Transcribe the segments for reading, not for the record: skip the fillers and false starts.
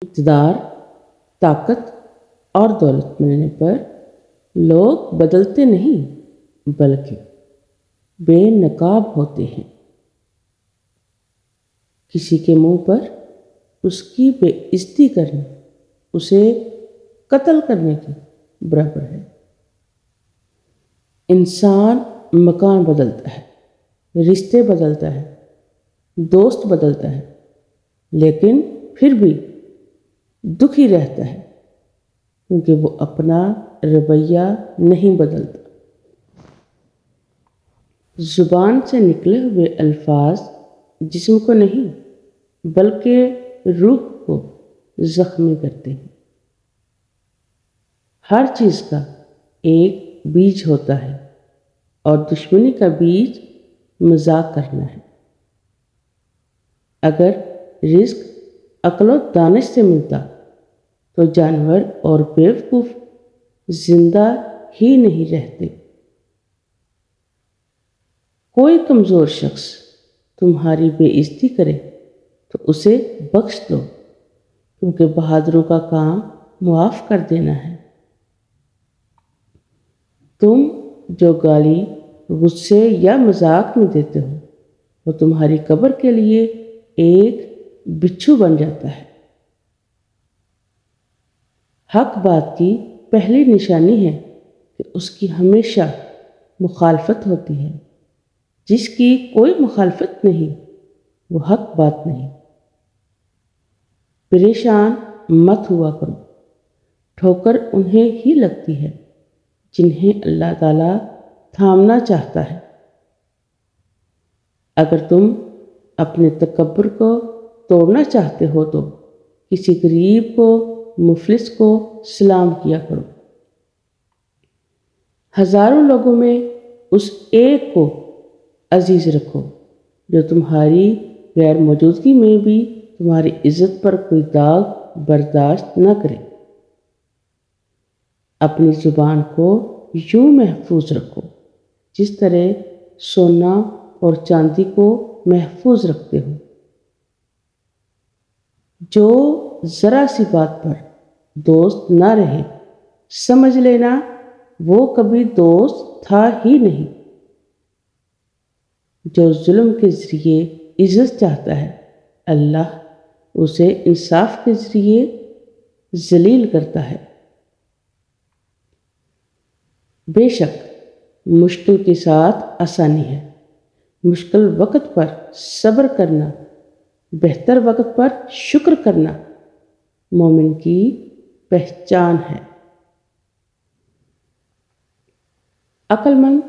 اقتدار، طاقت اور دولت ملنے پر لوگ بدلتے نہیں بلکہ بے نقاب ہوتے ہیں۔ کسی کے منہ پر اس کی بے عزتی کرنا اسے قتل کرنے کے برابر ہے۔ انسان مکان بدلتا ہے، رشتے بدلتا ہے، دوست بدلتا ہے، لیکن پھر بھی دکھی رہتا ہے کیونکہ وہ اپنا رویہ نہیں بدلتا۔ زبان سے نکلے ہوئے الفاظ جسم کو نہیں بلکہ روح کو زخمی کرتے ہیں۔ ہر چیز کا ایک بیج ہوتا ہے اور دشمنی کا بیج مذاق کرنا ہے۔ اگر رزق عقل و دانش سے ملتا تو جانور اور بیوقوف زندہ ہی نہیں رہتے۔ کوئی کمزور شخص تمہاری بے عزتی کرے تو اسے بخش دو، کیونکہ بہادروں کا کام معاف کر دینا ہے۔ تم جو گالی غصے یا مذاق میں دیتے ہو وہ تمہاری قبر کے لیے ایک بچھو بن جاتا ہے۔ حق بات کی پہلی نشانی ہے کہ اس کی ہمیشہ مخالفت ہوتی ہے۔ جس کی کوئی مخالفت نہیں وہ حق بات نہیں۔ پریشان مت ہوا کرو، ٹھوکر انہیں ہی لگتی ہے جنہیں اللہ تعالیٰ تھامنا چاہتا ہے۔ اگر تم اپنے تکبر کو توڑنا چاہتے ہو تو کسی غریب کو، مفلس کو سلام کیا کرو۔ ہزاروں لوگوں میں اس ایک کو عزیز رکھو جو تمہاری غیر موجودگی میں بھی تمہاری عزت پر کوئی داغ برداشت نہ کرے۔ اپنی زبان کو یوں محفوظ رکھو جس طرح سونا اور چاندی کو محفوظ رکھتے ہو۔ جو ذرا سی بات پر دوست نہ رہے سمجھ لینا وہ کبھی دوست تھا ہی نہیں۔ جو ظلم کے ذریعے عزت چاہتا ہے اللہ اسے انصاف کے ذریعے ذلیل کرتا ہے۔ بے شک مشکل کے ساتھ آسانی ہے۔ مشکل وقت پر صبر کرنا، بہتر وقت پر شکر کرنا مومن کی پہچان ہے۔ عقل مند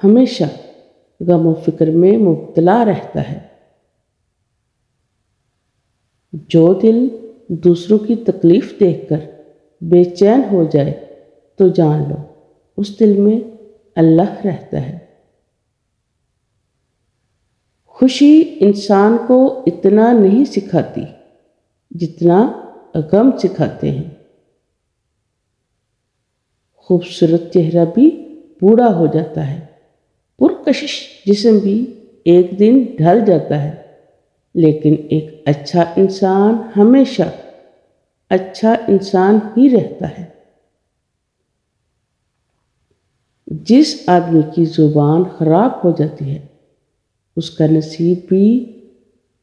ہمیشہ غم و فکر میں مبتلا رہتا ہے۔ جو دل دوسروں کی تکلیف دیکھ کر بے چین ہو جائے تو جان لو اس دل میں اللہ رہتا ہے۔ خوشی انسان کو اتنا نہیں سکھاتی جتنا غم سکھاتے ہیں۔ خوبصورت چہرہ بھی بوڑھا ہو جاتا ہے، پرکشش جسم بھی ایک دن ڈھل جاتا ہے، لیکن ایک اچھا انسان ہمیشہ اچھا انسان ہی رہتا ہے۔ جس آدمی کی زبان خراب ہو جاتی ہے اس کا نصیب بھی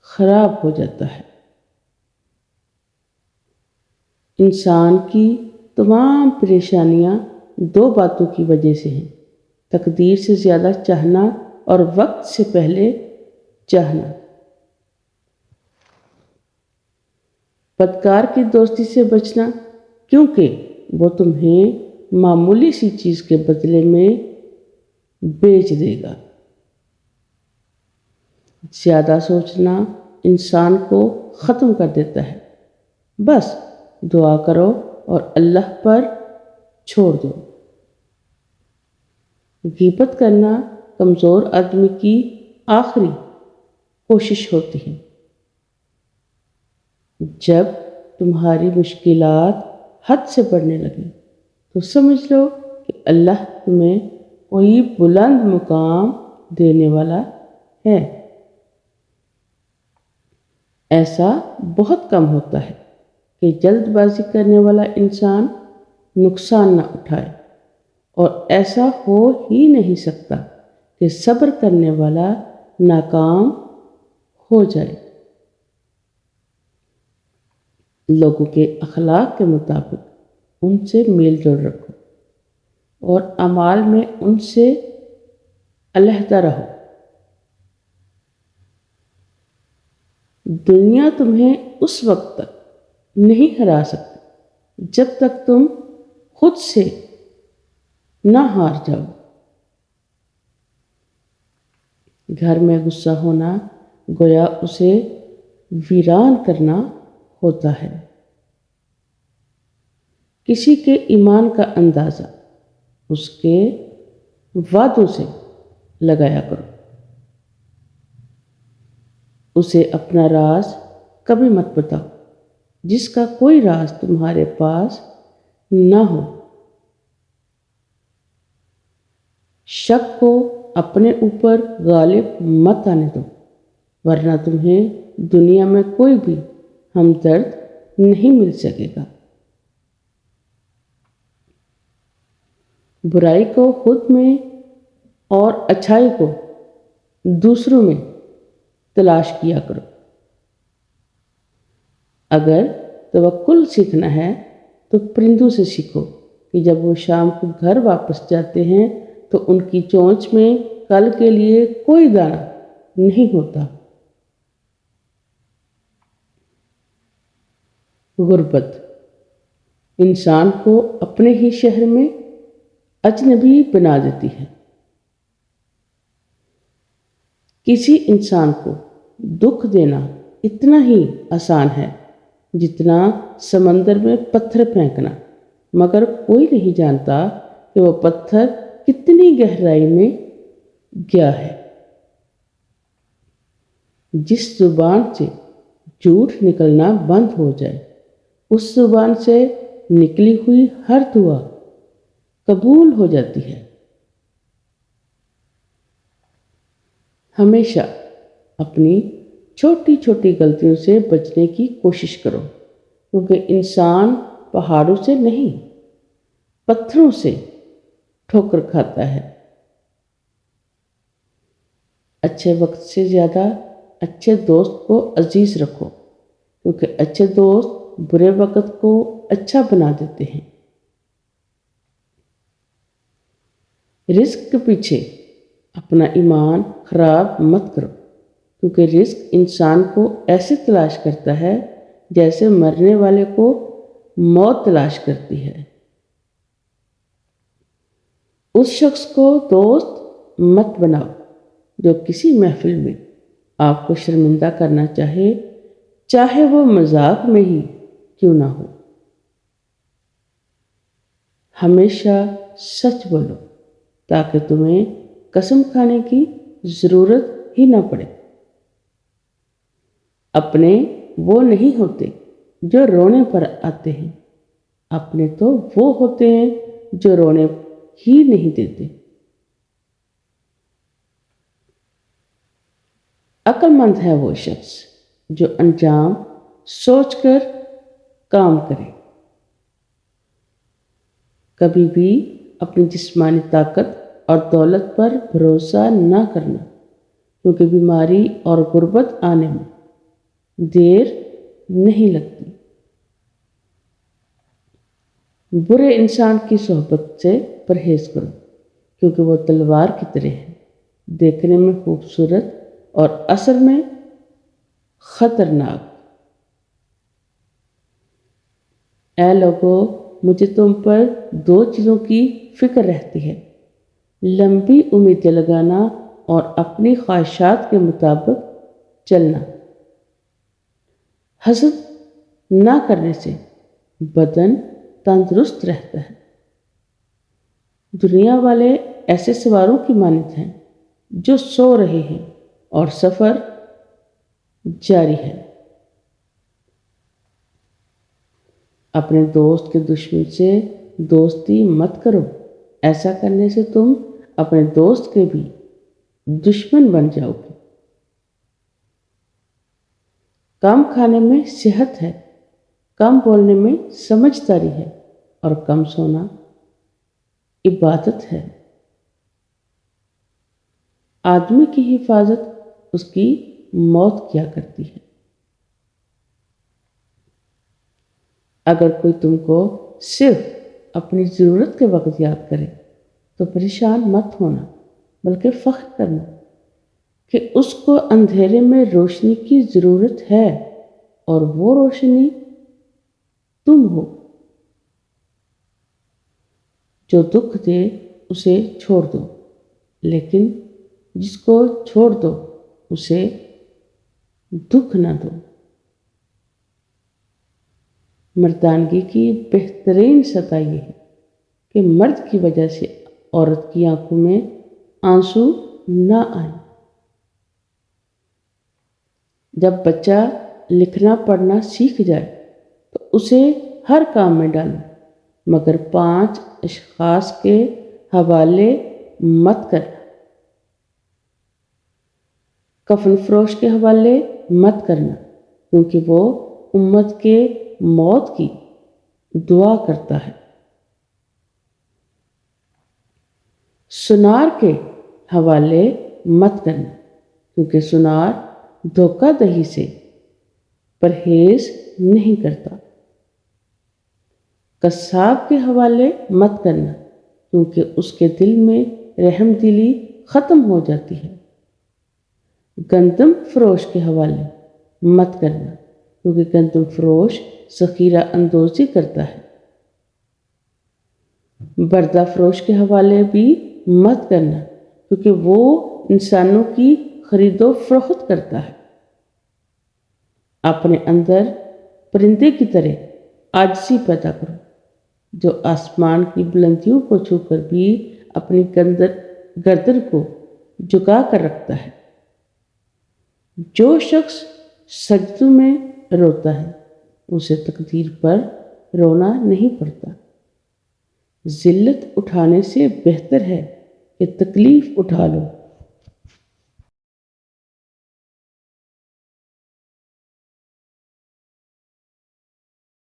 خراب ہو جاتا ہے۔ انسان کی تمام پریشانیاں دو باتوں کی وجہ سے ہیں: تقدیر سے زیادہ چاہنا اور وقت سے پہلے چاہنا۔ بدکار کی دوستی سے بچنا، کیونکہ وہ تمہیں معمولی سی چیز کے بدلے میں بیچ دے گا۔ زیادہ سوچنا انسان کو ختم کر دیتا ہے۔ بس دعا کرو اور اللہ پر چھوڑ دو۔ غیبت کرنا کمزور آدمی کی آخری کوشش ہوتی ہے۔ جب تمہاری مشکلات حد سے بڑھنے لگیں تو سمجھ لو کہ اللہ تمہیں کوئی بلند مقام دینے والا ہے۔ ایسا بہت کم ہوتا ہے کہ جلد بازی کرنے والا انسان نقصان نہ اٹھائے، اور ایسا ہو ہی نہیں سکتا کہ صبر کرنے والا ناکام ہو جائے۔ لوگوں کے اخلاق کے مطابق ان سے میل جول رکھو اور اعمال میں ان سے علیحدہ رہو۔ دنیا تمہیں اس وقت تک نہیں ہرا سکتی جب تک تم خود سے نہ ہار جاؤ۔ گھر میں غصہ ہونا گویا اسے ویران کرنا ہوتا ہے۔ کسی کے ایمان کا اندازہ اس کے وعدوں سے لگایا کرو۔ اسے اپنا راز کبھی مت بتاؤ جس کا کوئی راز تمہارے پاس نہ ہو۔ شک کو اپنے اوپر غالب مت آنے دو، ورنہ تمہیں دنیا میں کوئی بھی ہمدرد نہیں مل سکے گا۔ برائی کو خود میں اور اچھائی کو دوسروں میں تلاش کیا کرو۔ اگر توکل سیکھنا ہے تو پرندوں سے سیکھو کہ جب وہ شام کو گھر واپس جاتے ہیں تو ان کی چونچ میں کل کے لیے کوئی دانہ نہیں ہوتا۔ غربت انسان کو اپنے ہی شہر میں اجنبی بنا دیتی ہے۔ کسی انسان کو دکھ دینا اتنا ہی آسان ہے جتنا سمندر میں پتھر پھینکنا، مگر کوئی نہیں جانتا کہ وہ پتھر کتنی گہرائی میں گیا ہے۔ جس زبان سے جھوٹ نکلنا بند ہو جائے، اس زبان سے نکلی ہوئی ہر دعا قبول ہو جاتی ہے۔ ہمیشہ اپنی چھوٹی چھوٹی غلطیوں سے بچنے کی کوشش کرو، کیونکہ انسان پہاڑوں سے نہیں پتھروں سے ٹھوکر کھاتا ہے۔ اچھے وقت سے زیادہ اچھے دوست کو عزیز رکھو، کیونکہ اچھے دوست برے وقت کو اچھا بنا دیتے ہیں۔ رزق کے پیچھے اپنا ایمان خراب مت کرو، کیونکہ رزق انسان کو ایسے تلاش کرتا ہے جیسے مرنے والے کو موت تلاش کرتی ہے۔ اس شخص کو دوست مت بناؤ جو کسی محفل میں آپ کو شرمندہ کرنا چاہے وہ مذاق میں ہی کیوں نہ ہو۔ ہمیشہ سچ بولو تاکہ تمہیں قسم کھانے کی ضرورت ہی نہ پڑے۔ اپنے وہ نہیں ہوتے جو رونے پر آتے ہیں، اپنے تو وہ ہوتے ہیں جو رونے ہی نہیں دیتے۔ عقل مند ہے وہ شخص جو انجام سوچ کر کام کرے۔ کبھی بھی اپنی جسمانی طاقت اور دولت پر بھروسہ نہ کرنا، کیونکہ بیماری اور غربت آنے میں دیر نہیں لگتی۔ برے انسان کی صحبت سے پرہیز کرو، کیونکہ وہ تلوار کی طرح ہے، دیکھنے میں خوبصورت اور اثر میں خطرناک۔ اے لوگو، مجھے تم پر 2 چیزوں کی فکر رہتی ہے: لمبی امیدیں لگانا اور اپنی خواہشات کے مطابق چلنا۔ حسد نہ کرنے سے بدن تندرست رہتا ہے۔ دنیا والے ایسے سواروں کی مانند ہیں جو سو رہے ہیں اور سفر جاری ہے۔ اپنے دوست کے دشمن سے دوستی مت کرو، ایسا کرنے سے تم اپنے دوست کے بھی دشمن بن جاؤ گے۔ کم کھانے میں صحت ہے کم بولنے میں سمجھداری ہے اور کم سونا عبادت ہے۔ آدمی کی حفاظت اس کی موت کیا کرتی ہے۔ اگر کوئی تم کو صرف اپنی ضرورت کے وقت یاد کرے تو پریشان مت ہونا، بلکہ فخر کرنا کہ اس کو اندھیرے میں روشنی کی ضرورت ہے اور وہ روشنی تم ہو۔ جو دکھ دے اسے چھوڑ دو، لیکن جس کو چھوڑ دو اسے دکھ نہ دو۔ مردانگی کی بہترین سطح یہ ہے کہ مرد کی وجہ سے عورت کی آنکھوں میں آنسو نہ آئیں۔ جب بچہ لکھنا پڑھنا سیکھ جائے تو اسے ہر کام میں ڈالو، مگر 5 اشخاص کے حوالے مت کرنا۔ کفن فروش کے حوالے مت کرنا، کیونکہ وہ امت کے موت کی دعا کرتا ہے۔ سنار کے حوالے مت کرنا، کیونکہ سنار دھوکہ دہی سے پرہیز نہیں کرتا۔ قصاب کے حوالے مت کرنا، کیونکہ اس کے دل میں رحم دلی ختم ہو جاتی ہے۔ گندم فروش کے حوالے مت کرنا، کیونکہ گندم فروش ذخیرہ اندوزی کرتا ہے۔ بردہ فروش کے حوالے بھی مت کرنا، کیونکہ وہ انسانوں کی خرید و فروخت کرتا ہے۔ اپنے اندر پرندے کی طرح عاجزی پیدا کرو، جو آسمان کی بلندیوں کو چھو کر بھی اپنی گردن کو جھکا کر رکھتا ہے۔ جو شخص سجدوں میں روتا ہے اسے تقدیر پر رونا نہیں پڑتا۔ ذلت اٹھانے سے بہتر ہے کہ تکلیف اٹھا لو۔